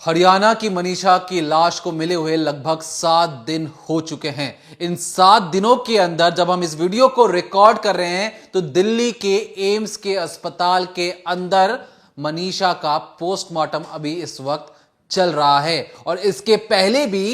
हरियाणा की मनीषा की लाश को मिले हुए लगभग 7 दिन हो चुके हैं। इन 7 दिनों के अंदर जब हम इस वीडियो को रिकॉर्ड कर रहे हैं तो दिल्ली के एम्स के अस्पताल के अंदर मनीषा का पोस्टमार्टम अभी इस वक्त चल रहा है और इसके पहले भी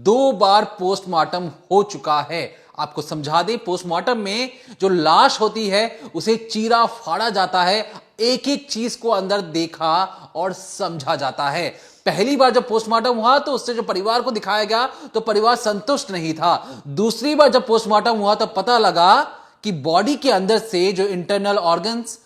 2 बार पोस्टमार्टम हो चुका है। आपको समझा दें, पोस्टमार्टम में जो लाश होती है उसे चीरा फाड़ा जाता है, एक एक चीज को अंदर देखा और समझा जाता है। पहली बार जब पोस्टमार्टम हुआ तो उससे जो परिवार को दिखाया गया तो परिवार संतुष्ट नहीं था। दूसरी बार जब पोस्टमार्टम हुआ तो पता लगा कि बॉडी के अंदर से जो इंटरनल ऑर्गन्स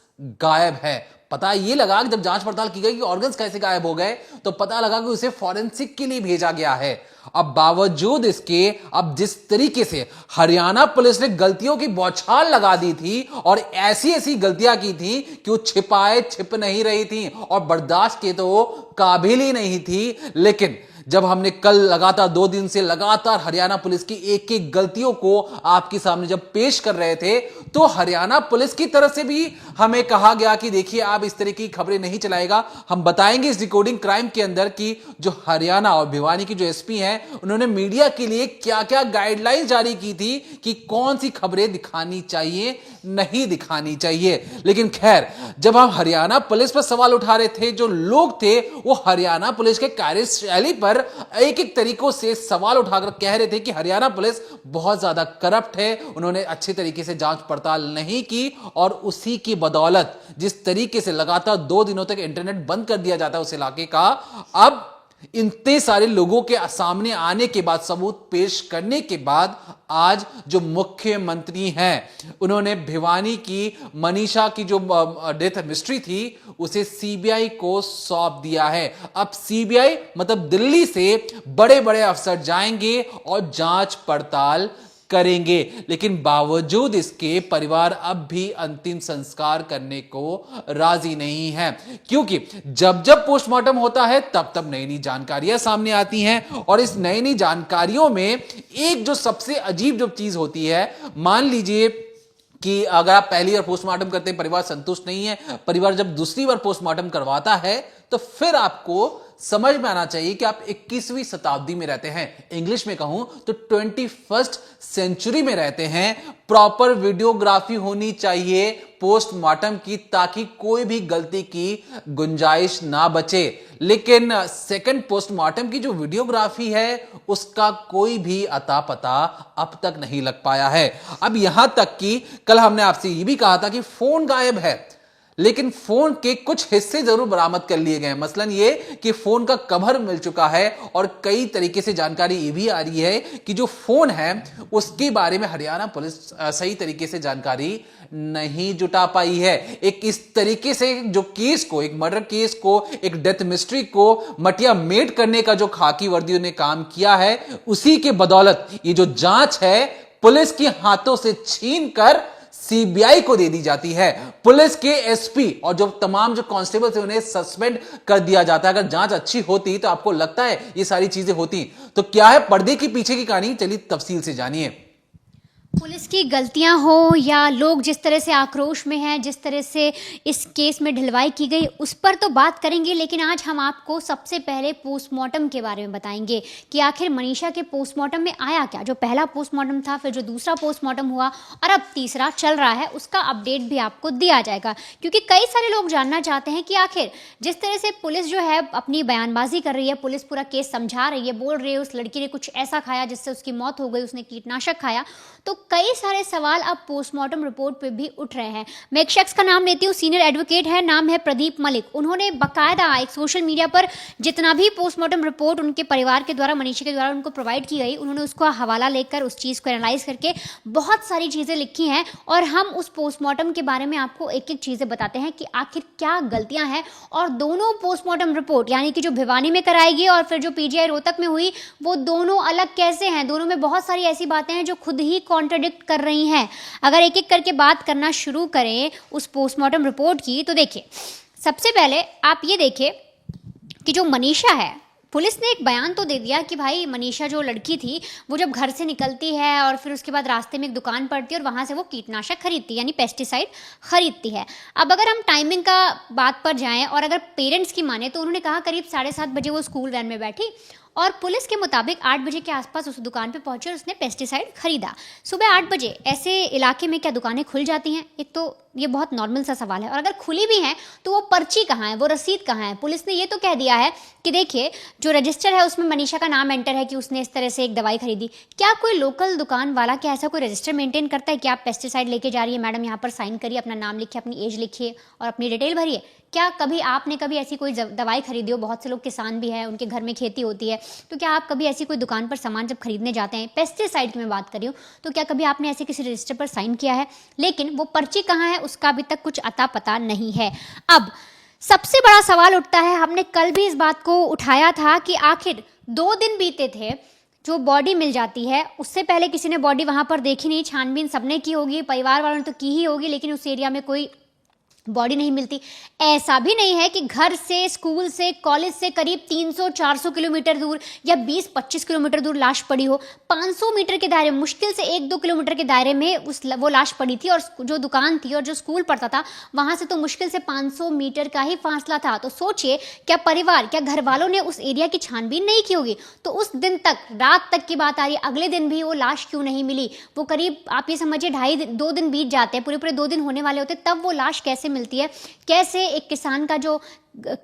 गायब है। पता ये लगा कि जब जांच पड़ताल की गई कि ऑर्गन्स कैसे गायब हो गए तो पता लगा कि उसे फॉरेंसिक के लिए भेजा गया है। अब बावजूद इसके, अब जिस तरीके से हरियाणा पुलिस ने गलतियों की बौछार लगा दी थी और ऐसी ऐसी गलतियां की थी कि वो छिप नहीं रही थी और बर्दाश्त के तो काबिल ही नहीं थी। लेकिन जब हमने कल लगातार 2 दिन से लगातार हरियाणा पुलिस की एक एक गलतियों को आपके सामने जब पेश कर रहे थे तो हरियाणा पुलिस की तरफ से भी हमें कहा गया कि देखिए, आप इस तरह की खबरें नहीं चलाएगा। हम बताएंगे इस डिकोडिंग क्राइम के अंदर कि जो हरियाणा और भिवानी की जो एसपी हैं उन्होंने मीडिया के लिए क्या क्या गाइडलाइंस जारी की थी कि कौन सी खबरें दिखानी चाहिए, नहीं दिखानी चाहिए। लेकिन खैर, जब हम हरियाणा पुलिस पर सवाल उठा रहे थे, जो लोग थे वो हरियाणा पुलिस के कार्यशैली पर एक एक तरीकों से सवाल उठाकर कह रहे थे कि हरियाणा पुलिस बहुत ज्यादा करप्ट है, उन्होंने अच्छे तरीके से जांच पड़ताल नहीं की और उसी की बदौलत जिस तरीके से लगातार 2 दिनों तक इंटरनेट बंद कर दिया जाता है उस इलाके का, अब इतने सारे लोगों के सामने आने के बाद, सबूत पेश करने के बाद आज जो मुख्यमंत्री हैं उन्होंने भिवानी की मनीषा की जो डेथ मिस्ट्री थी उसे सीबीआई को सौंप दिया है। अब सीबीआई मतलब दिल्ली से बड़े बड़े अफसर जाएंगे और जांच पड़ताल करेंगे। लेकिन बावजूद इसके परिवार अब भी अंतिम संस्कार करने को राजी नहीं है, क्योंकि जब जब पोस्टमार्टम होता है तब तब नई नई जानकारियां सामने आती हैं और इस नई नई जानकारियों में एक जो सबसे अजीब जो चीज होती है, मान लीजिए कि अगर आप पहली बार पोस्टमार्टम करते हैं, परिवार संतुष्ट नहीं है, परिवार जब दूसरी बार पोस्टमार्टम करवाता है तो फिर आपको समझ में आना चाहिए कि आप 21वीं शताब्दी में रहते हैं, इंग्लिश में कहूं तो 21st सेंचुरी में रहते हैं। प्रॉपर वीडियोग्राफी होनी चाहिए पोस्टमार्टम की ताकि कोई भी गलती की गुंजाइश ना बचे। लेकिन सेकंड पोस्टमार्टम की जो वीडियोग्राफी है उसका कोई भी अता पता अब तक नहीं लग पाया है। अब यहां तक कि कल हमने आपसे यह भी कहा था कि फोन गायब है, लेकिन फोन के कुछ हिस्से जरूर बरामद कर लिए गए। मसलन ये कि फोन का कवर मिल चुका है और कई तरीके से जानकारी ये भी आ रही है कि जो फोन है उसके बारे में हरियाणा पुलिस सही तरीके से जानकारी नहीं जुटा पाई है। एक इस तरीके से जो केस को, एक मर्डर केस को, एक डेथ मिस्ट्री को मटिया मेट करने का जो खाकी वर्दियों ने काम किया है, उसी के बदौलत ये जो जांच है पुलिस के हाथों से छीन कर सीबीआई को दे दी जाती है। पुलिस के एसपी और जो तमाम जो कांस्टेबल थे उन्हें सस्पेंड कर दिया जाता है। अगर जांच अच्छी होती तो आपको लगता है ये सारी चीजें होती। तो क्या है पर्दे के पीछे की कहानी, चलिए तफसील से जानिए। पुलिस की गलतियां हो या लोग जिस तरह से आक्रोश में हैं, जिस तरह से इस केस में ढिलवाई की गई, उस पर तो बात करेंगे। लेकिन आज हम आपको सबसे पहले पोस्टमार्टम के बारे में बताएंगे कि आखिर मनीषा के पोस्टमार्टम में आया क्या। जो पहला पोस्टमार्टम था, फिर जो दूसरा पोस्टमार्टम हुआ और अब तीसरा चल रहा है, उसका अपडेट भी आपको दिया जाएगा। क्योंकि कई सारे लोग जानना चाहते हैं कि आखिर जिस तरह से पुलिस जो है अपनी बयानबाजी कर रही है, पुलिस पूरा केस समझा रही है, बोल रही है उस लड़की ने कुछ ऐसा खाया जिससे उसकी मौत हो गई, उसने कीटनाशक खाया, तो कई सारे सवाल अब पोस्टमार्टम रिपोर्ट पे भी उठ रहे हैं। मैं एक शख्स का नाम लेती हूँ, सीनियर एडवोकेट है, नाम है प्रदीप मलिक। उन्होंने बाकायदा एक सोशल मीडिया पर जितना भी पोस्टमार्टम रिपोर्ट उनके परिवार के द्वारा, मनीषा के द्वारा उनको प्रोवाइड की गई, उन्होंने उसका हवाला लेकर उस चीज़ को एनालाइज करके बहुत सारी चीज़ें लिखी हैं और हम उस पोस्टमार्टम के बारे में आपको एक एक चीज़ें बताते हैं कि आखिर क्या गलतियाँ हैं। और दोनों पोस्टमार्टम रिपोर्ट यानी कि जो भिवानी में कराएगी और फिर जो पीजीआई रोहतक में हुई, वो दोनों अलग कैसे हैं, दोनों में बहुत सारी ऐसी बातें हैं जो खुद ही कॉन्ट्रडिक्ट कर रही हैं। अगर एक एक करके बात करना शुरू करें उस पोस्टमार्टम रिपोर्ट की, तो देखिए, सबसे पहले आप ये देखिए कि जो मनीषा है पुलिस ने एक बयान तो दे दिया कि भाई मनीषा जो लड़की थी वो जब घर से निकलती है और फिर उसके बाद रास्ते में एक दुकान पड़ती है और वहाँ से वो कीटनाशक खरीदती है, यानी पेस्टिसाइड खरीदती है। अब अगर हम टाइमिंग का बात पर जाएं और अगर पेरेंट्स की माने तो उन्होंने कहा करीब 7:30 बजे वो स्कूल वैन में बैठी और पुलिस के मुताबिक 8 बजे के आसपास उस दुकान पे पहुंचे और उसने पेस्टिसाइड खरीदा। सुबह 8 बजे ऐसे इलाके में क्या दुकानें खुल जाती हैं? एक तो ये बहुत नॉर्मल सा सवाल है, और अगर खुली भी हैं तो वो पर्ची कहाँ है, वो रसीद कहाँ है? पुलिस ने ये तो कह दिया है कि देखिए जो रजिस्टर है उसमें मनीषा का नाम एंटर है कि उसने इस तरह से एक दवाई खरीदी। क्या कोई लोकल दुकान वाला क्या ऐसा कोई रजिस्टर मेंटेन करता है कि आप पेस्टिसाइड लेके जा रही है मैडम, यहाँ पर साइन करिए, अपना नाम लिखिए, अपनी एज लिखिए और अपनी डिटेल भरिए? क्या कभी आपने कभी ऐसी कोई दवाई खरीदी हो? बहुत से लोग किसान भी हैं, उनके घर में खेती होती है, तो क्या आप कभी ऐसी कोई दुकान पर सामान जब खरीदने जाते हैं, पेस्टिसाइड की मैं बात कर रही हूँ, तो क्या कभी आपने ऐसे किसी रजिस्टर पर साइन किया है? लेकिन वो पर्ची कहाँ है उसका अभी तक कुछ अता पता नहीं है। अब सबसे बड़ा सवाल उठता है, हमने कल भी इस बात को उठाया था कि आखिर 2 दिन बीते थे, जो बॉडी मिल जाती है उससे पहले किसी ने बॉडी वहां पर देखी नहीं, छानबीन सबने की होगी, परिवार वालों ने तो की ही होगी, लेकिन उस एरिया में कोई बॉडी नहीं मिलती। ऐसा भी नहीं है कि घर से, स्कूल से, कॉलेज से करीब 300-400 किलोमीटर दूर या 20-25 किलोमीटर दूर लाश पड़ी हो। 500 मीटर के दायरे, मुश्किल से 1-2 किलोमीटर के दायरे में वो लाश पड़ी थी, और जो दुकान थी और जो स्कूल पड़ता था वहां से तो मुश्किल से 500 मीटर का ही फासला था। तो सोचिए, क्या परिवार, क्या घर वालों ने उस एरिया की छानबीन नहीं की होगी? तो उस दिन तक, रात तक की बात आ रही है, अगले दिन भी वो लाश क्यों नहीं मिली? वो करीब आप ये समझिए 2.5-2 दिन बीत जाते हैं, पूरे 2 दिन होने वाले होते, तब वो लाश कैसे मिलती है? कैसे एक किसान का जो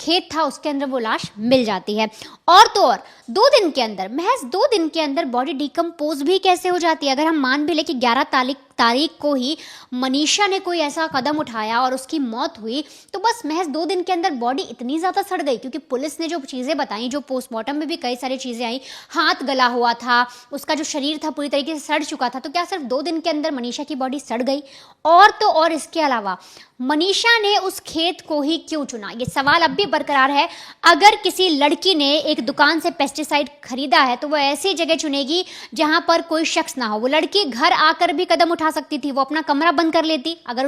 खेत था उसके अंदर वो लाश मिल जाती है? और तो और 2 दिन के अंदर, महज 2 दिन के अंदर बॉडी डिकम्पोज भी कैसे हो जाती है? अगर हम मान भी ले कि 11 तारीख को ही मनीषा ने कोई ऐसा कदम उठाया और उसकी मौत हुई, तो बस महज 2 दिन के अंदर बॉडी इतनी ज़्यादा सड़ गई, क्योंकि पुलिस ने जो चीज़ें बताई, जो पोस्टमार्टम में भी कई सारी चीज़ें आई, हाथ गला हुआ था, उसका जो शरीर था पूरी तरीके से सड़ चुका था, तो क्या सिर्फ 2 दिन के अंदर मनीषा की बॉडी सड़ गई? और तो और इसके अलावा मनीषा ने उस खेत को ही क्यों चुना? ये सवाल अब भी बरकरार है। अगर किसी लड़की ने एक दुकान से पेस्टिसाइड खरीदा है तो वो ऐसी जगह चुनेगी जहां पर कोई शख्स ना हो। वो लड़की घर आकर भी कदम उठा सकती थी, वो अपना कमरा बंद कर लेती अगर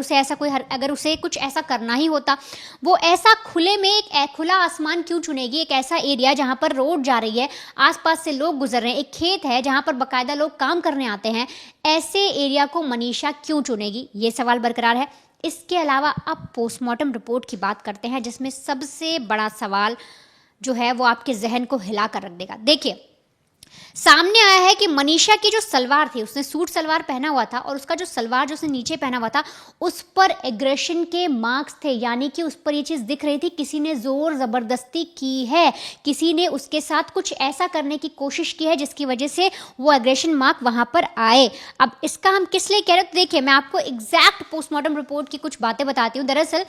उसे कुछ ऐसा करना ही होता। वो ऐसा खुले में एक खुला आसमान क्यों चुनेगी? एक ऐसा एरिया जहां पर रोड जा रही है, आसपास से लोग गुजर रहे हैं, एक खेत है जहां पर बाकायदा लोग काम करने आते हैं, ऐसे एरिया को मनीषा क्यों चुनेगी? ये सवाल बरकरार है। इसके अलावा अब पोस्टमार्टम रिपोर्ट की बात करते हैं, जिसमें सबसे बड़ा सवाल जो है वो आपके जहन को हिला कर रख देगा। देखिए, सामने आया है कि मनीषा की जो सलवार थी, उसने सूट सलवार पहना हुआ था और उसका जो सलवार जो उसने नीचे पहना हुआ था उस पर एग्रेशन के मार्क्स थे, यानी कि उस पर ये चीज़ दिख रही थी किसी ने जोर ज़बरदस्ती की है, किसी ने उसके साथ कुछ ऐसा करने की कोशिश की है जिसकी वजह से वो एग्रेशन मार्क वहाँ पर आए। अब इसका हम किस लिए कह रहे हैं? तो देखिए, मैं आपको एग्जैक्ट पोस्टमार्टम रिपोर्ट की कुछ बातें बताती हूँ। दरअसल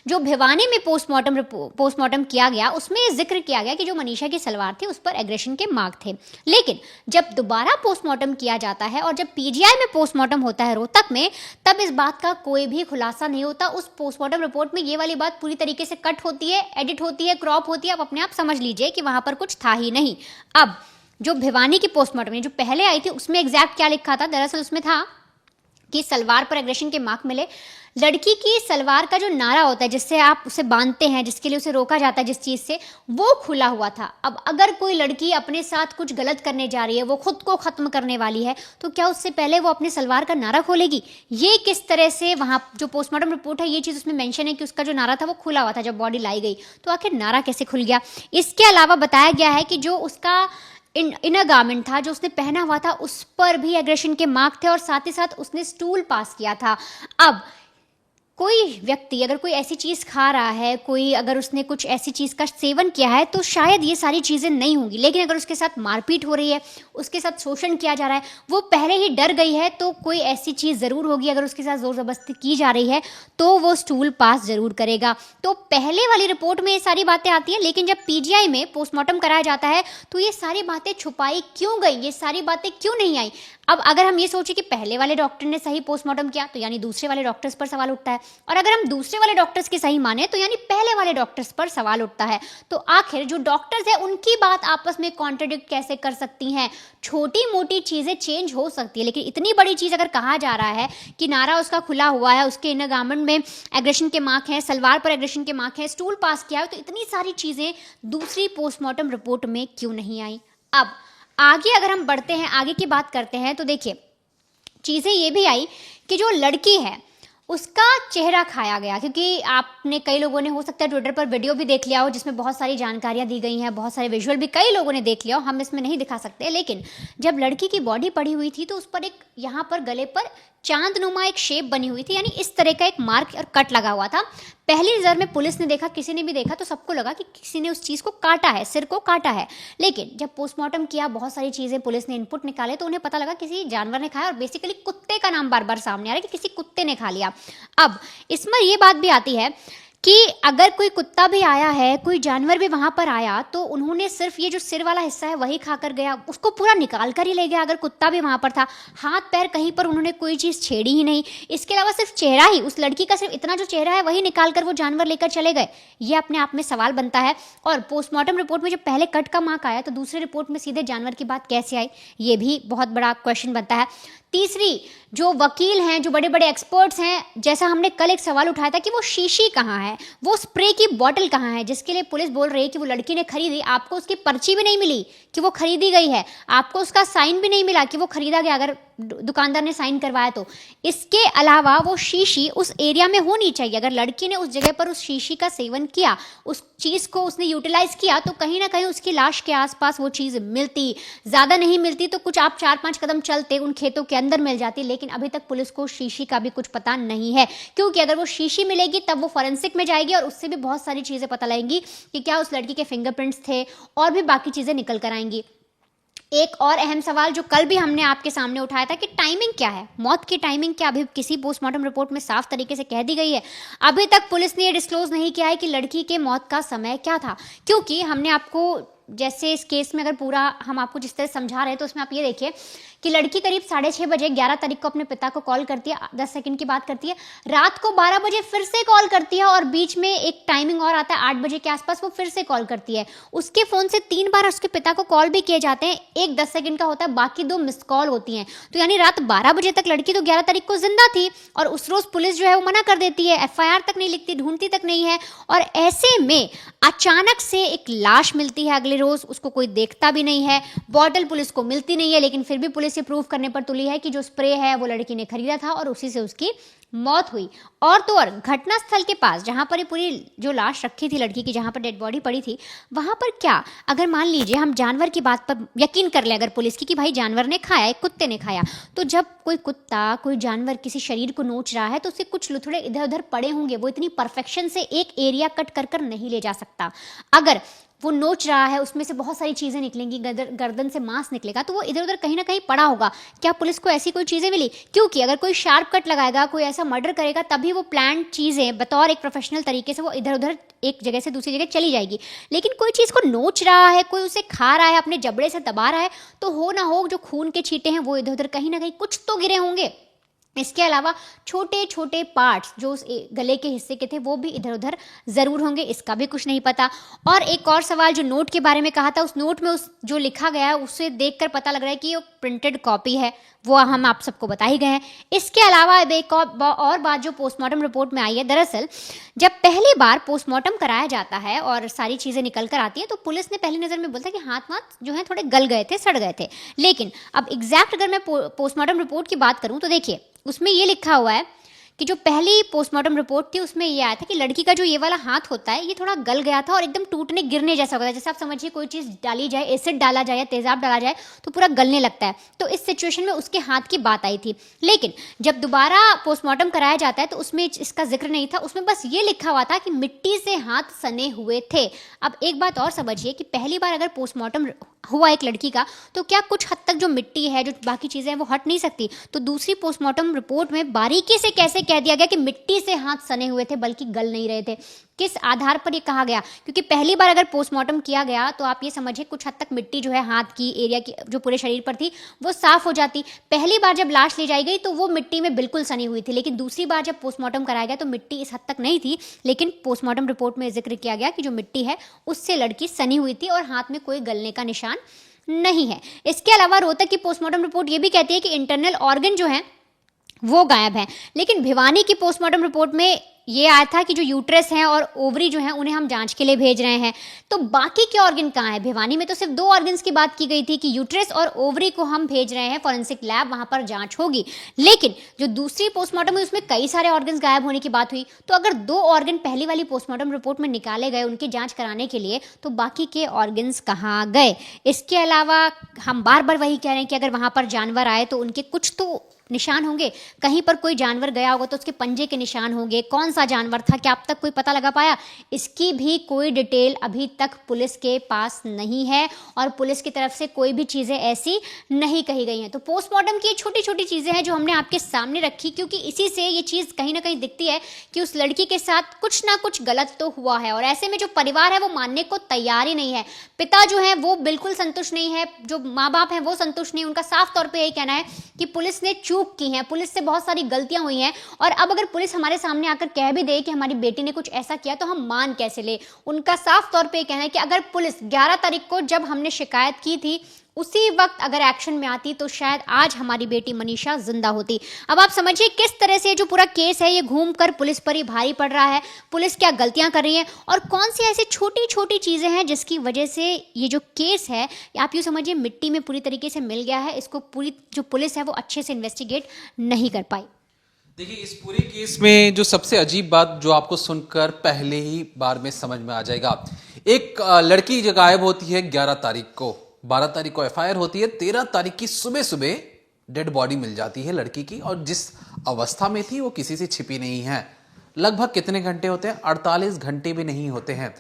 जो भिवानी में पोस्टमार्टम किया गया उसमें जिक्र किया गया कि जो मनीषा की सलवार थी उस पर एग्रेशन के मार्क थे, लेकिन जब दोबारा पोस्टमार्टम किया जाता है और जब पीजीआई में पोस्टमार्टम होता है रोहतक में, तब इस बात का कोई भी खुलासा नहीं होता। उस पोस्टमार्टम रिपोर्ट में ये वाली बात पूरी तरीके से कट होती है, एडिट होती है, क्रॉप होती है। आप अपने आप समझ लीजिए कि वहां पर कुछ था ही नहीं। अब जो भिवानी की पोस्टमार्टम जो पहले आई थी उसमें एग्जैक्ट क्या लिखा था? दरअसल उसमें था कि सलवार पर एग्रेशन के मार्क मिले। लड़की की सलवार का जो नारा होता है जिससे आप उसे बांधते हैं, जिसके लिए उसे रोका जाता है जिस चीज़ से, वो खुला हुआ था। अब अगर कोई लड़की अपने साथ कुछ गलत करने जा रही है, वो खुद को ख़त्म करने वाली है, तो क्या उससे पहले वो अपने सलवार का नारा खोलेगी? ये किस तरह से वहाँ जो पोस्टमार्टम रिपोर्ट है ये चीज़ उसमें मेंशन है कि उसका जो नारा था वो खुला हुआ था जब बॉडी लाई गई, तो आखिर नारा कैसे खुल गया? इसके अलावा बताया गया है कि जो उसका इनर गारमेंट था जो उसने पहना हुआ था उस पर भी एग्रेशन के मार्क थे और साथ ही साथ उसने स्टूल पास किया था। अब कोई व्यक्ति अगर कोई ऐसी चीज़ खा रहा है, कोई अगर उसने कुछ ऐसी चीज़ का सेवन किया है तो शायद ये सारी चीज़ें नहीं होंगी, लेकिन अगर उसके साथ मारपीट हो रही है, उसके साथ शोषण किया जा रहा है, वो पहले ही डर गई है, तो कोई ऐसी चीज़ ज़रूर होगी। अगर उसके साथ ज़ोर ज़बरदस्ती की जा रही है तो वो स्टूल पास ज़रूर करेगा। तो पहले वाली रिपोर्ट में ये सारी बातें आती हैं, लेकिन जब पीजीआई में पोस्टमार्टम कराया जाता है तो ये सारी बातें छुपाई क्यों गई? ये सारी बातें क्यों नहीं आई? अब अगर हम ये सोचें कि पहले वाले डॉक्टर ने सही पोस्टमार्टम किया तो यानी दूसरे वाले डॉक्टर्स पर सवाल उठता है, और अगर हम दूसरे वाले डॉक्टर्स की सही माने तो यानी पहले वाले डॉक्टर्स पर सवाल उठता है। तो आखिर जो डॉक्टर्स हैं उनकी बात आपस में कॉन्ट्रडिक्ट कैसे कर सकती हैं? छोटी मोटी चीज़ें चेंज हो सकती है, लेकिन इतनी बड़ी चीज़ अगर कहा जा रहा है कि नारा उसका खुला हुआ है, उसके इनर गारमेंट में एग्रेशन के मार्क हैं, सलवार पर एग्रेशन के मार्क हैं, स्टूल पास किया है, तो इतनी सारी चीज़ें दूसरी पोस्टमार्टम रिपोर्ट में क्यों नहीं आई? अब आगे अगर हम बढ़ते हैं, आगे की बात करते हैं, तो देखिए चीज़ें ये भी आई कि जो लड़की है उसका चेहरा खाया गया, क्योंकि आपने कई लोगों ने हो सकता है ट्विटर पर वीडियो भी देख लिया हो जिसमें बहुत सारी जानकारियां दी गई हैं, बहुत सारे विजुअल भी कई लोगों ने देख लिया हो, हम इसमें नहीं दिखा सकते। लेकिन जब लड़की की बॉडी पड़ी हुई थी तो उस पर एक यहाँ पर गले पर चांदनुमा एक शेप बनी हुई थी, यानी इस तरह का एक मार्क और कट लगा हुआ था। पहली नज़र में पुलिस ने देखा, किसी ने भी देखा, तो सबको लगा कि किसी ने उस चीज़ को काटा है, सिर को काटा है। लेकिन जब पोस्टमार्टम किया, बहुत सारी चीज़ें पुलिस ने इनपुट निकाले, तो उन्हें पता लगा किसी जानवर ने खाया, और बेसिकली कुत्ते का नाम बार बार सामने आ रहा है कि किसी कुत्ते ने खा लिया। अब इसमें ये बात भी आती है कि अगर कोई कुत्ता भी आया है, कोई जानवर भी वहाँ पर आया, तो उन्होंने सिर्फ ये जो सिर वाला हिस्सा है वही खाकर गया, उसको पूरा निकाल कर ही ले गया। अगर कुत्ता भी वहाँ पर था, हाथ पैर कहीं पर उन्होंने कोई चीज़ छेड़ी ही नहीं। इसके अलावा सिर्फ चेहरा ही, उस लड़की का सिर्फ इतना जो चेहरा है वही निकाल कर वो जानवर लेकर चले गए। ये अपने आप में सवाल बनता है। और पोस्टमार्टम रिपोर्ट में जब पहले कट का मार्क आया तो दूसरे रिपोर्ट में सीधे जानवर की बात कैसे आई? ये भी बहुत बड़ा क्वेश्चन बनता है। तीसरी, जो वकील हैं, जो बड़े बड़े एक्सपर्ट्स हैं, जैसा हमने कल एक सवाल उठाया था कि वो शीशी कहाँ है, वो स्प्रे की बॉटल कहाँ है, जिसके लिए पुलिस बोल रही है कि वो लड़की ने खरीदी, आपको उसकी पर्ची भी नहीं मिली कि वो खरीदी गई है, आपको उसका साइन भी नहीं मिला कि वो खरीदा गया, अगर दुकानदार ने साइन करवाया तो। इसके अलावा वो शीशी उस एरिया में होनी चाहिए। अगर लड़की ने उस जगह पर उस शीशी का सेवन किया, उस चीज़ को उसने यूटिलाइज किया, तो कहीं ना कहीं उसकी लाश के आसपास वो चीज़ मिलती। ज़्यादा नहीं मिलती तो कुछ आप 4-5 कदम चलते उन खेतों के अंदर मिल जाती, लेकिन अभी तक पुलिस को शीशी का भी कुछ पता नहीं है, क्योंकि अगर वो शीशी मिलेगी तब वो फॉरेंसिक में जाएगी और उससे भी बहुत सारी चीज़ें पता लगेंगी कि क्या उस लड़की के फिंगरप्रिंट्स थे, और भी बाकी चीज़ें निकल कर आएंगी। एक और अहम सवाल जो कल भी हमने आपके सामने उठाया था कि टाइमिंग क्या है, मौत की टाइमिंग क्या अभी किसी पोस्टमार्टम रिपोर्ट में साफ तरीके से कह दी गई है? अभी तक पुलिस ने ये डिस्क्लोज नहीं किया है कि लड़की के मौत का समय क्या था, क्योंकि हमने आपको जैसे इस केस में अगर पूरा हम आपको जिस तरह समझा रहे हैं तो उसमें आप ये देखिए कि लड़की करीब 6:30 बजे 11 तारीख को अपने पिता को कॉल करती है, 10 सेकंड की बात करती है, रात को 12 बजे फिर से कॉल करती है, और बीच में एक टाइमिंग और आता है 8 बजे के आसपास वो फिर से कॉल करती है। उसके फ़ोन से 3 बार उसके पिता को कॉल भी किए जाते हैं, एक 10 सेकंड का होता है, बाकी 2 मिस्ड कॉल होती हैं। तो यानी रात 12 बजे तक लड़की तो 11 तारीख को जिंदा थी, और उस रोज़ पुलिस जो है वो मना कर देती है, FIR तक नहीं लिखती, ढूंढती तक नहीं है, और ऐसे में अचानक से एक लाश मिलती है अगले रोज़, उसको कोई देखता भी नहीं है, बॉटल पुलिस को मिलती नहीं है, लेकिन फिर भी पुलिस ये प्रूव करने पर तुली है कि जो स्प्रे है वो लड़की ने खरीदा था और उसी से उसकी मौत हुई। और तो और घटनास्थल के पास जहाँ पर ये पूरी जो लाश रखी थी लड़की की, जहाँ पर डेड बॉडी पड़ी थी, वहाँ पर क्या, अगर मान लीजिए हम जानवर की बात पर यकीन कर ले अगर पुलिस की कि भाई जानवर ने खाया, एक कुत्ते ने खाया, तो जब कोई कुत्ता कोई जानवर किसी शरीर को नोच रहा है तो उससे कुछ लुथड़े इधर उधर पड़े होंगे, वो इतनी परफेक्शन से एक एरिया कट कर कर नहीं ले जा सकता। अगर वो नोच रहा है, उसमें से बहुत सारी चीज़ें निकलेंगी, गर्दन से मांस निकलेगा, तो वो इधर उधर कहीं ना कहीं पड़ा होगा। क्या पुलिस को ऐसी कोई चीज़ें मिली? क्योंकि अगर कोई शार्प कट लगाएगा, कोई ऐसा मर्डर करेगा, तभी वो प्लान चीज़ें बतौर एक प्रोफेशनल तरीके से वो इधर उधर एक जगह से दूसरी जगह चली जाएगी। लेकिन कोई चीज़ को नोच रहा है, कोई उसे खा रहा है, अपने जबड़े से दबा रहा है, तो हो ना हो जो खून के छींटे हैं वो इधर उधर कहीं ना कहीं कुछ तो गिरे होंगे। इसके अलावा छोटे छोटे पार्ट्स जो उस गले के हिस्से के थे वो भी इधर उधर ज़रूर होंगे, इसका भी कुछ नहीं पता। और एक और सवाल जो नोट के बारे में कहा था, उस नोट में उस जो लिखा गया है उससे देखकर पता लग रहा है कि ये प्रिंटेड कॉपी है, वो हम आप सबको बता ही गए हैं। इसके अलावा अब एक और बात जो पोस्टमार्टम रिपोर्ट में आई है, दरअसल जब पहली बार पोस्टमार्टम कराया जाता है और सारी चीज़ें निकल कर आती हैं तो पुलिस ने पहली नज़र में बोलता है कि हाथ वाथ जो है थोड़े गल गए थे, सड़ गए थे। लेकिन अब एग्जैक्ट अगर मैं पोस्टमार्टम रिपोर्ट की बात करूँ तो देखिए उसमें ये लिखा हुआ है कि जो पहली पोस्टमार्टम रिपोर्ट थी उसमें ये आया था कि लड़की का जो ये वाला हाथ होता है ये थोड़ा गल गया था और एकदम टूटने गिरने जैसा होता है। जैसे आप समझिए कोई चीज़ डाली जाए, एसिड डाला जाए या तेज़ाब डाला जाए तो पूरा गलने लगता है, तो इस सिचुएशन में उसके हाथ की बात आई थी। लेकिन जब दोबारा पोस्टमार्टम कराया जाता है तो उसमें इसका जिक्र नहीं था, उसमें बस ये लिखा हुआ था कि मिट्टी से हाथ सने हुए थे। अब एक बात और समझिए कि पहली बार अगर पोस्टमार्टम हुआ एक लड़की का तो क्या कुछ हद तक जो मिट्टी है, जो बाकी चीज़ें हैं वो हट नहीं सकती? तो दूसरी पोस्टमार्टम रिपोर्ट में बारीकी से कैसे कह दिया गया कि मिट्टी से हाथ सने हुए थे बल्कि गल नहीं रहे थे? किस आधार पर ये कहा गया, क्योंकि पहली बार अगर पोस्टमार्टम किया गया तो आप ये समझिए कुछ हद तक मिट्टी जो है हाथ की एरिया की जो पूरे शरीर पर थी वो साफ हो जाती। पहली बार जब लाश ले जाई गई तो वो मिट्टी में बिल्कुल सनी हुई थी, लेकिन दूसरी बार जब पोस्टमार्टम कराया गया तो मिट्टी इस हद तक नहीं थी, लेकिन पोस्टमार्टम रिपोर्ट में जिक्र किया गया कि जो मिट्टी है उससे लड़की सनी हुई थी और हाथ में कोई गलने का निशान नहीं है। इसके अलावा रोहतक की पोस्टमार्टम रिपोर्ट ये भी कहती है कि इंटरनल ऑर्गन जो है वो गायब है, लेकिन भिवानी की पोस्टमार्टम रिपोर्ट में ये आया था कि जो यूट्रस है और ओवरी जो है उन्हें हम जांच के लिए भेज रहे हैं। तो बाकी के ऑर्गन कहाँ है? भिवानी में तो सिर्फ 2 ऑर्गन्स की बात की गई थी कि यूट्रस और ओवरी को हम भेज रहे हैं फॉरेंसिक लैब, वहां पर जांच होगी, लेकिन जो दूसरी पोस्टमार्टम हुई उसमें कई सारे ऑर्गन्स गायब होने की बात हुई। तो अगर 2 ऑर्गन पहली वाली पोस्टमार्टम रिपोर्ट में निकाले गए उनकी जांच कराने के लिए, तो बाकी के ऑर्गन्स कहाँ गए? इसके अलावा हम बार बार वही कह रहे हैं कि अगर वहां पर जानवर आए तो उनके कुछ तो निशान होंगे, कहीं पर कोई जानवर गया होगा तो उसके पंजे के निशान होंगे, कौन सा जानवर था, क्या अब तक कोई पता लगा पाया? इसकी भी कोई डिटेल अभी तक पुलिस के पास नहीं है और पुलिस की तरफ से कोई भी चीज़ें ऐसी नहीं कही गई हैं। तो पोस्टमार्टम की छोटी छोटी चीज़ें हैं जो हमने आपके सामने रखी, क्योंकि इसी से ये चीज़ कहीं ना कहीं दिखती है कि उस लड़की के साथ कुछ ना कुछ गलत तो हुआ है, और ऐसे में जो परिवार है वो मानने को तैयार ही नहीं है। पिता जो है वो बिल्कुल संतुष्ट नहीं है, जो माँ बाप हैं वो संतुष्ट नहीं, उनका साफ तौर पर यही कहना है कि पुलिस ने चूक की है, पुलिस से बहुत सारी गलतियां हुई हैं, और अब अगर पुलिस हमारे सामने आकर कह भी दे कि हमारी बेटी ने कुछ ऐसा किया तो हम मान कैसे ले। उनका साफ तौर पे कहना है कि अगर पुलिस 11 तारीख को जब हमने शिकायत की थी उसी वक्त अगर एक्शन में आती तो शायद आज हमारी बेटी मनीषा जिंदा होती। अब आप समझिए किस तरह से जो पूरा केस है ये घूमकर पुलिस पर ही भारी पड़ रहा है, पुलिस क्या गलतियां कर रही है और कौन सी ऐसी छोटी छोटी चीजें हैं जिसकी वजह से ये जो केस है आप यूँ समझिए मिट्टी में पूरी तरीके से मिल गया है। इसको पूरी जो पुलिस है वो अच्छे से इन्वेस्टिगेट नहीं कर पाई। देखिए, इस पूरे केस में जो सबसे अजीब बात जो आपको सुनकर पहले ही बार में समझ में आ जाएगा, एक लड़की जो गायब होती है 11 तारीख को, 12 तारीख को एफआईआर होती है, 13 तारीख की सुबह सुबह डेड बॉडी मिल जाती है लड़की की, और जिस अवस्था में थी वो किसी से छिपी नहीं है। लगभग कितने घंटे होते हैं? 48 घंटे भी नहीं होते हैं।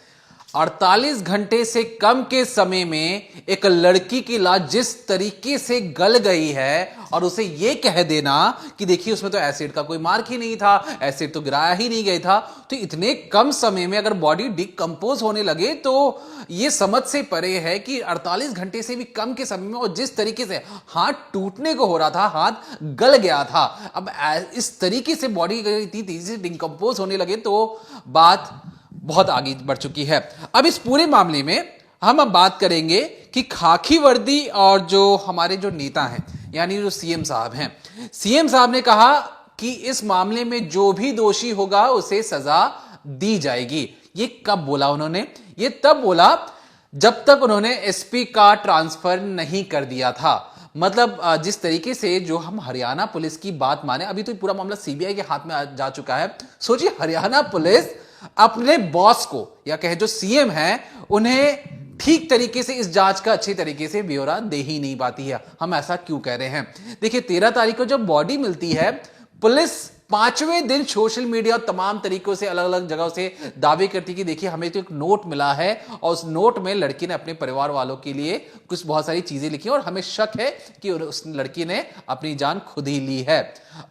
48 घंटे से कम के समय में एक लड़की की लाश जिस तरीके से गल गई है, और उसे यह कह देना कि देखिए उसमें तो एसिड का कोई मार्क ही नहीं था, एसिड तो गिराया ही नहीं गया था, तो इतने कम समय में अगर बॉडी डिकम्पोज होने लगे तो यह समझ से परे है कि 48 घंटे से भी कम के समय में, और जिस तरीके से हाथ टूटने को हो रहा था, हाथ गल गया था, अब इस तरीके से बॉडी तेजी से डिकम्पोज होने लगे तो बात बहुत आगे बढ़ चुकी है। अब इस पूरे मामले में हम अब बात करेंगे कि खाकी वर्दी और जो हमारे जो नेता हैं, यानी जो सीएम साहब हैं, सीएम साहब ने कहा कि इस मामले में जो भी दोषी होगा उसे सजा दी जाएगी। ये कब बोला उन्होंने? ये तब बोला जब तक उन्होंने एसपी का ट्रांसफर नहीं कर दिया था। मतलब जिस तरीके से जो हम हरियाणा पुलिस की बात माने, अभी तो पूरा मामला सीबीआई के हाथ में जा चुका है। सोचिए, हरियाणा पुलिस अपने बॉस को, या कहे जो सीएम हैं, उन्हें ठीक तरीके से इस जांच का अच्छी तरीके से ब्यौरा दे ही नहीं पाती है। हम ऐसा क्यों कह रहे हैं? देखिए, 13 तारीख को जब बॉडी मिलती है, पुलिस 5वें दिन सोशल मीडिया और तमाम तरीकों से अलग अलग जगहों से दावे करती कि देखिए हमें तो एक नोट मिला है और उस नोट में लड़की ने अपने परिवार वालों के लिए कुछ बहुत सारी चीजें लिखी और हमें शक है कि उस लड़की ने अपनी जान खुद ही ली है।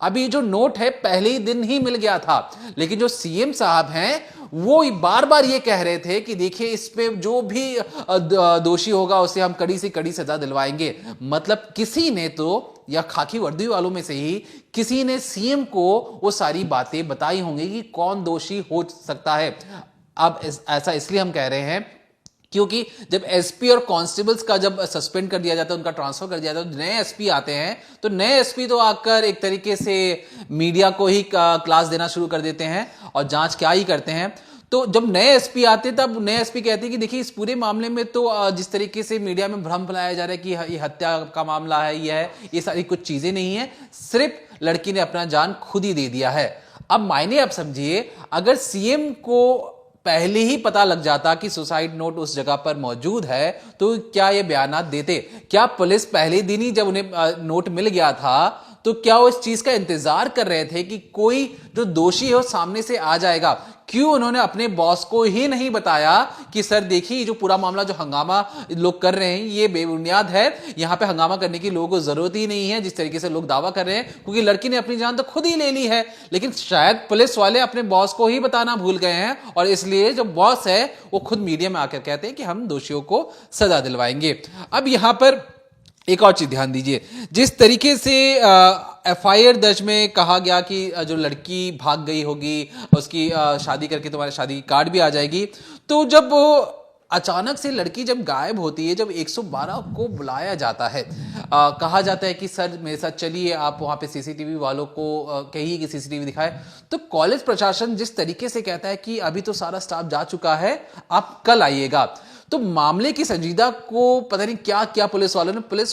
अभी जो नोट है पहले ही दिन ही मिल गया था, लेकिन जो सीएम साहब हैं वो बार बार ये कह रहे थे कि देखिए इस पे जो भी दोषी होगा उसे हम कड़ी से कड़ी सजा दिलवाएंगे। मतलब किसी ने तो, या खाकी वर्दी वालों में से ही किसी ने सीएम को वो सारी बातें बताई होंगी कि कौन दोषी हो सकता है। अब ऐसा इसलिए हम कह रहे हैं क्योंकि जब एसपी और कांस्टेबल्स का जब सस्पेंड कर दिया जाता है, उनका ट्रांसफर कर दिया जाता है, तो नए एसपी आते हैं, तो नए एसपी तो आकर एक तरीके से मीडिया को ही क्लास देना शुरू कर देते हैं और जांच क्या ही करते हैं। तो जब नए एसपी आते तब नए एसपी कहते हैं कि देखिए इस पूरे मामले में तो जिस तरीके से मीडिया में भ्रम फैलाया जा रहा है कि ये हत्या का मामला है, ये सारी कुछ चीजें नहीं है, सिर्फ लड़की ने अपना जान खुद ही दे दिया है। अब मायने आप समझिए, अगर सीएम को पहले ही पता लग जाता कि सुसाइड नोट उस जगह पर मौजूद है तो क्या ये बयान देते? क्या पुलिस पहले दिन ही जब उन्हें नोट मिल गया था तो क्या वो इस चीज का इंतजार कर रहे थे कि कोई जो दोषी है वो सामने से आ जाएगा? क्यों उन्होंने अपने बॉस को ही नहीं बताया कि सर देखिए जो पूरा मामला जो हंगामा लोग कर रहे हैं ये बेबुनियाद है, यहां पे हंगामा करने की लोगों को जरूरत ही नहीं है जिस तरीके से लोग दावा कर रहे हैं, क्योंकि लड़की ने अपनी जान तो खुद ही ले ली है। लेकिन शायद पुलिस वाले अपने बॉस को ही बताना भूल गए हैं और इसलिए जो बॉस है वो खुद मीडिया में आकर कहते हैं कि हम दोषियों को सजा दिलवाएंगे। अब यहां पर एक और चीज ध्यान दीजिए, जिस तरीके से एफआईआर दर्ज में कहा गया कि जो लड़की भाग गई होगी उसकी शादी करके तुम्हारे शादी कार्ड भी आ जाएगी, तो जब अचानक से लड़की जब गायब होती है, जब 112 को बुलाया जाता है, कहा जाता है कि सर मेरे साथ चलिए, आप वहां पे सीसीटीवी वालों को कहिए कि सीसीटीवी दिखाए, तो कॉलेज प्रशासन जिस तरीके से कहता है कि अभी तो सारा स्टाफ जा चुका है, आप कल आइएगा, तो मामले की संजीदा को पता नहीं क्या क्या पुलिस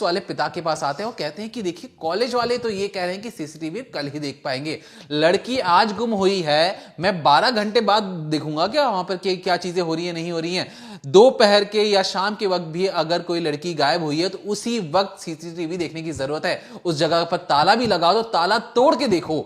वाले पिता के पास आते हैं और कहते हैं कि देखिए कॉलेज वाले तो ये कह रहे हैं कि सीसीटीवी कल ही देख पाएंगे, लड़की आज गुम हुई है, मैं 12 घंटे बाद देखूंगा क्या वहां पर क्या चीजें हो रही है नहीं हो रही हैं। दोपहर के या शाम के वक्त भी अगर कोई लड़की गायब हुई है तो उसी वक्त सीसीटीवी देखने की जरूरत है। उस जगह पर ताला भी लगा दो, ताला तोड़ के देखो,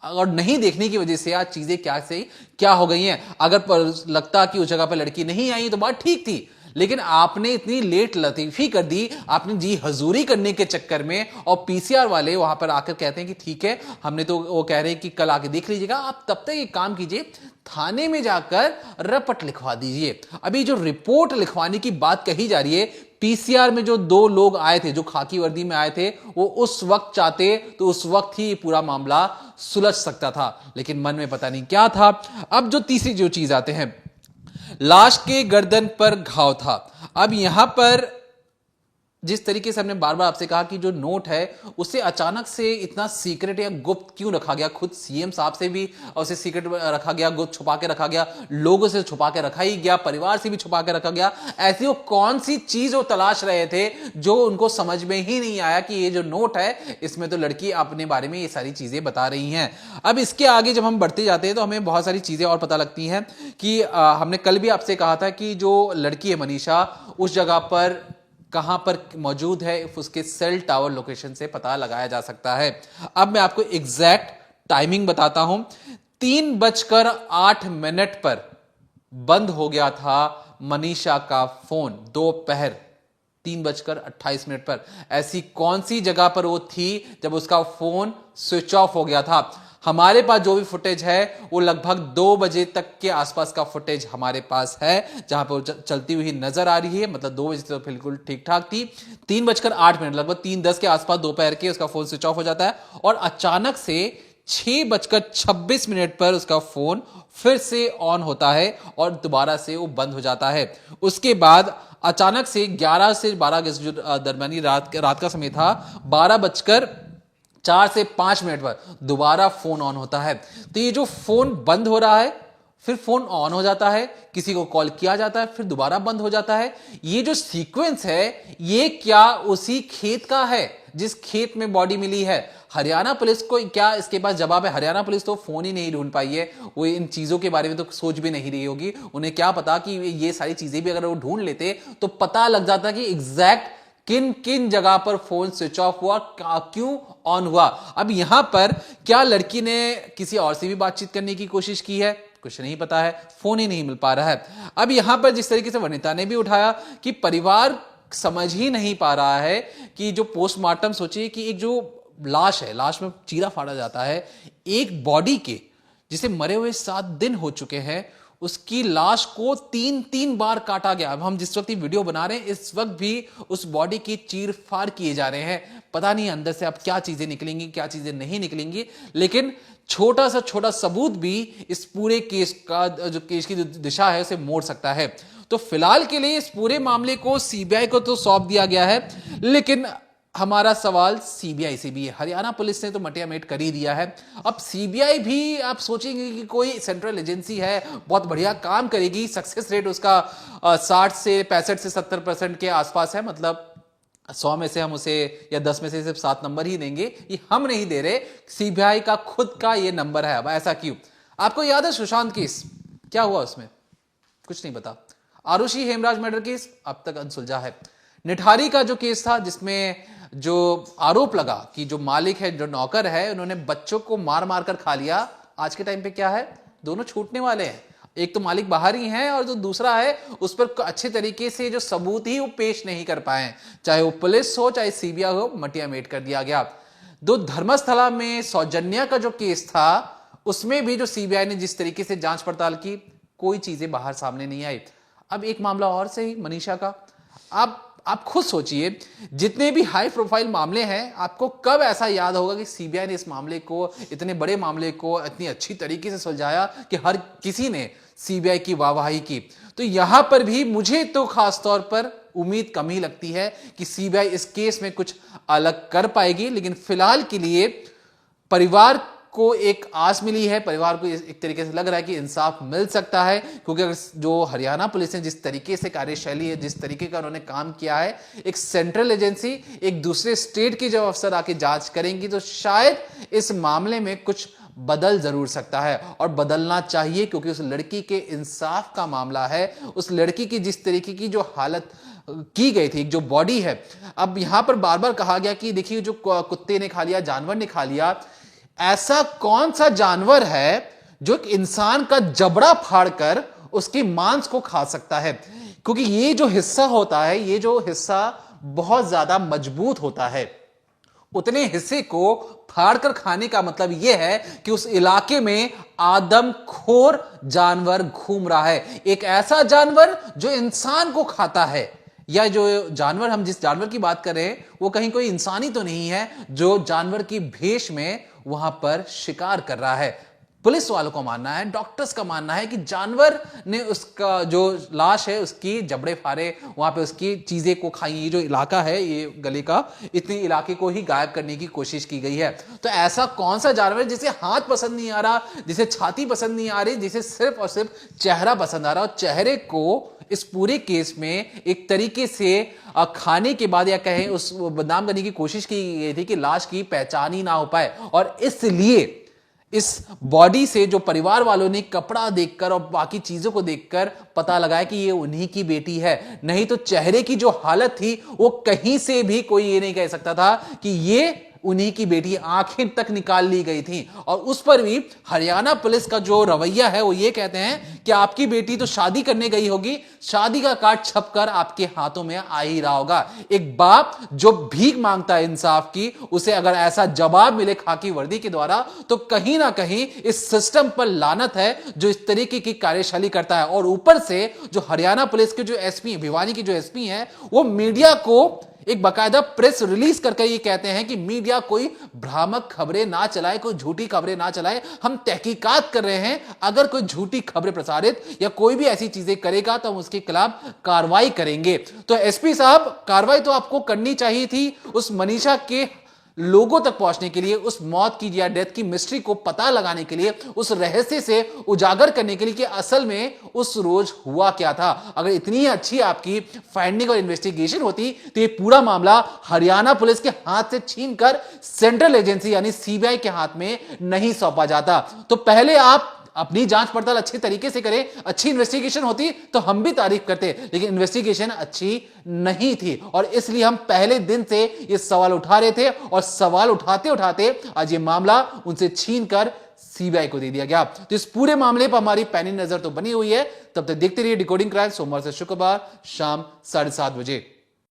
और नहीं देखने की वजह से आज चीजें क्या हो गई हैं। अगर लगता कि उस जगह पर लड़की नहीं आई तो बात ठीक थी, लेकिन आपने इतनी लेट लतीफी कर दी, आपने जी हजूरी करने के चक्कर में, और पीसीआर वाले वहां पर आकर कहते हैं कि ठीक है, हमने तो वो कह रहे हैं कि कल आके देख लीजिएगा। आप तब तक एक काम कीजिए, थाने में जाकर रपट लिखवा दीजिए। अभी जो रिपोर्ट लिखवाने की बात कही जा रही है, पीसीआर में जो 2 लोग आए थे, जो खाकी वर्दी में आए थे, वो उस वक्त चाहते तो उस वक्त ही पूरा मामला सुलझ सकता था, लेकिन मन में पता नहीं क्या था। अब जो तीसरी जो चीज आते हैं, लाश के गर्दन पर घाव था। अब यहां पर जिस तरीके से हमने बार बार आपसे कहा कि जो नोट है उसे अचानक से इतना सीक्रेट या गुप्त क्यों रखा गया, खुद सीएम साहब से भी उसे सीक्रेट रखा गया, गुप्त छुपा के रखा गया, लोगों से छुपा के रखा ही गया, परिवार से भी छुपा के रखा गया। ऐसी वो कौन सी चीज वो तलाश रहे थे जो उनको समझ में ही नहीं आया कि ये जो नोट है इसमें तो लड़की अपने बारे में ये सारी चीजें बता रही हैं। अब इसके आगे जब हम बढ़ते जाते हैं तो हमें बहुत सारी चीजें और पता लगती हैं कि हमने कल भी आपसे कहा था कि जो लड़की है मनीषा, उस जगह पर कहां पर मौजूद है उसके सेल टावर लोकेशन से पता लगाया जा सकता है। अब मैं आपको एग्जैक्ट टाइमिंग बताता हूं। 3:08 पर बंद हो गया था मनीषा का फोन, दोपहर 3:28 पर। ऐसी कौन सी जगह पर वो थी जब उसका फोन स्विच ऑफ हो गया था? हमारे पास जो भी फुटेज है वो लगभग 2 बजे तक के आसपास का फुटेज हमारे पास है, जहां पर वो चलती हुई नजर आ रही है। मतलब 2 बजे तो बिल्कुल ठीक ठाक थी। 3:08 लगभग 3:10 के आसपास दोपहर के उसका फोन स्विच ऑफ हो जाता है और अचानक से 6:26 पर उसका फोन फिर से ऑन होता है और दोबारा से वो बंद हो जाता है। उसके बाद अचानक से 11 से 12 जो दरमियानी रात का समय था, 12:04 से 5 मिनट पर दोबारा फोन ऑन होता है। तो ये जो फोन बंद हो रहा है, फिर फोन ऑन हो जाता है, किसी को कॉल किया जाता है, फिर दोबारा बंद हो जाता है, ये जो सीक्वेंस है ये क्या उसी खेत का है जिस खेत में बॉडी मिली है? हरियाणा पुलिस को क्या इसके पास जवाब है? हरियाणा पुलिस तो फोन ही नहीं ढूंढ पाई है, वो इन चीजों के बारे में तो सोच भी नहीं रही होगी। उन्हें क्या पता कि ये सारी चीजें भी अगर वो ढूंढ लेते तो पता लग जाता कि एग्जैक्ट किन किन जगह पर फोन स्विच ऑफ हुआ, क्यों ऑन हुआ। अब यहां पर क्या लड़की ने किसी और से भी बातचीत करने की कोशिश की है? कुछ नहीं पता है, फोन ही नहीं मिल पा रहा है। अब यहां पर जिस तरीके से वनिता ने भी उठाया कि परिवार समझ ही नहीं पा रहा है कि जो पोस्टमार्टम, सोचिए कि एक जो लाश है, लाश में चीरा फाड़ा जाता है, एक बॉडी के जिसे मरे हुए 7 दिन हो चुके हैं, उसकी लाश को 3 बार काटा गया। अब हम जिस वक्त ये वीडियो बना रहे हैं इस वक्त भी उस बॉडी की चीर फाड़ किए जा रहे हैं। पता नहीं अंदर से अब क्या चीजें निकलेंगी, क्या चीजें नहीं निकलेंगी, लेकिन छोटा सा छोटा सबूत भी इस पूरे केस की जो दिशा है उसे मोड़ सकता है। तो फिलहाल के लिए इस पूरे मामले को सीबीआई को तो सौंप दिया गया है, लेकिन हमारा सवाल सीबीआई से भी है। हरियाणा पुलिस ने तो मटियामेट कर ही दिया है, अब सीबीआई भी आप सोचेंगे कि कोई सेंट्रल एजेंसी है, बहुत बढ़िया काम करेगी, सक्सेस रेट उसका 60 से 65 से 70% के आसपास है। मतलब 100 में से हम उसे या 10 में से सिर्फ 7 नंबर ही देंगे, ये हम नहीं दे रहे, सीबीआई का खुद का ये नंबर है। अब ऐसा क्यों? आपको याद है सुशांत केस क्या हुआ? उसमें कुछ नहीं पता। आरुषि हेमराज मर्डर केस अब तक अनसुलझा है। निठारी का जो केस था जिसमें जो आरोप लगा कि जो मालिक है, जो नौकर है, उन्होंने बच्चों को मार मार कर खा लिया, आज के टाइम पे क्या है, दोनों छूटने वाले हैं। एक तो मालिक बाहर ही है और जो दूसरा है उस पर अच्छे तरीके से जो सबूत ही वो पेश नहीं कर पाए, चाहे वो पुलिस हो चाहे सीबीआई हो, मटिया मेट कर दिया गया। दो धर्मस्थला में सौजन्या का जो केस था उसमें भी जो सीबीआई ने जिस तरीके से जांच पड़ताल की, कोई चीजें बाहर सामने नहीं आई। अब एक मामला और सही मनीषा का, आप खुद सोचिए, जितने भी हाई प्रोफाइल मामले हैं, आपको कब ऐसा याद होगा कि सीबीआई ने इस मामले को, इतने बड़े मामले को इतनी अच्छी तरीके से सुलझाया कि हर किसी ने सीबीआई की वाहवाही की। तो यहां पर भी मुझे तो खास तौर पर उम्मीद कम ही लगती है कि सीबीआई इस केस में कुछ अलग कर पाएगी, लेकिन फिलहाल के लिए परिवार को एक आस मिली है, परिवार को एक तरीके से लग रहा है कि इंसाफ मिल सकता है, क्योंकि अगर जो हरियाणा पुलिस ने जिस तरीके से कार्यशैली है, जिस तरीके का उन्होंने काम किया है, एक सेंट्रल एजेंसी एक दूसरे स्टेट की जब अफसर आके जांच करेंगी तो शायद इस मामले में कुछ बदल जरूर सकता है, और बदलना चाहिए, क्योंकि उस लड़की के इंसाफ का मामला है। उस लड़की की जिस तरीके की जो हालत की गई थी, जो बॉडी है, अब यहां पर बार बार कहा गया कि देखिए जो कुत्ते ने खा लिया, जानवर ने खा लिया, ऐसा कौन सा जानवर है जो एक इंसान का जबड़ा फाड़कर उसके मांस को खा सकता है, क्योंकि ये जो हिस्सा होता है, ये जो हिस्सा बहुत ज्यादा मजबूत होता है, उतने हिस्से को फाड़कर खाने का मतलब यह है कि उस इलाके में आदमखोर जानवर घूम रहा है, एक ऐसा जानवर जो इंसान को खाता है, या जो जानवर, हम जिस जानवर की बात कर रहे हैं वो कहीं कोई इंसानी तो नहीं है, जो जानवर की भेष में वहां पर शिकार कर रहा है। पुलिस वालों को मानना है, डॉक्टर्स का मानना है कि जानवर ने उसका जो लाश है उसकी जबड़े फाड़े, वहां पे उसकी चीजें को खाई। ये जो इलाका है, ये गले का, इतने इलाके को ही गायब करने की कोशिश की गई है। तो ऐसा कौन सा जानवर जिसे हाथ पसंद नहीं आ रहा, जिसे छाती पसंद नहीं आ रही, जिसे सिर्फ और सिर्फ चेहरा पसंद आ रहा, और चेहरे को इस पूरे केस में एक तरीके से खाने के बाद, या कहें उस बदनाम करने की कोशिश की गई थी कि लाश की पहचान ही ना हो पाए, और इसलिए इस बॉडी से जो परिवार वालों ने कपड़ा देखकर और बाकी चीजों को देखकर पता लगाया कि ये उन्हीं की बेटी है। नहीं तो चेहरे की जो हालत थी वो कहीं से भी कोई ये नहीं कह सकता था कि ये उन्हीं की बेटी, आंखें तक निकाल ली गई थी। और उस पर भी हरियाणा पुलिस का जो रवैया है वो ये कहते हैं कि आपकी बेटी तो शादी करने गई होगी, शादी का कार्ड छपकर आपके हाथों में आ ही रहा होगा। एक बाप जो भीख मांगता है इंसाफ की, उसे अगर ऐसा जवाब मिले खाकी वर्दी के द्वारा, तो कहीं ना कहीं इस सिस्टम पर लानत है जो इस तरीके की कार्यशैली करता है। और ऊपर से जो हरियाणा पुलिस के जो एसपी, भिवानी की जो एसपी हैं, वो मीडिया को एक बकायदा प्रेस रिलीज करके ये कहते हैं कि मीडिया कोई भ्रामक खबरें ना चलाए, कोई झूठी खबरें ना चलाए, हम तहकीकात कर रहे हैं, अगर कोई झूठी खबरें प्रसारित या कोई भी ऐसी चीजें करेगा तो हम उसके खिलाफ कार्रवाई करेंगे। तो एसपी साहब, कार्रवाई तो आपको करनी चाहिए थी उस मनीषा के लोगों तक पहुंचने के लिए, उस मौत की या डेथ की मिस्ट्री को पता लगाने के लिए, उस रहस्य से उजागर करने के लिए कि असल में उस रोज हुआ क्या था। अगर इतनी अच्छी आपकी फाइंडिंग और इन्वेस्टिगेशन होती तो ये पूरा मामला हरियाणा पुलिस के हाथ से छीनकर सेंट्रल एजेंसी यानी सीबीआई के हाथ में नहीं सौंपा जाता। तो पहले आप अपनी जांच पड़ताल अच्छे तरीके से करें, अच्छी इन्वेस्टिगेशन होती तो हम भी तारीफ करते, लेकिन इन्वेस्टिगेशन अच्छी नहीं थी, और इसलिए हम पहले दिन से ये सवाल उठा रहे थे, और सवाल उठाते उठाते आज ये मामला उनसे छीनकर सीबीआई को दे दिया गया। तो इस पूरे मामले पर हमारी पैनी नजर तो बनी हुई है। तब तक देखते रहिए डिकोडिंग क्राइम, सोमवार से शुक्रवार शाम 7:30 बजे।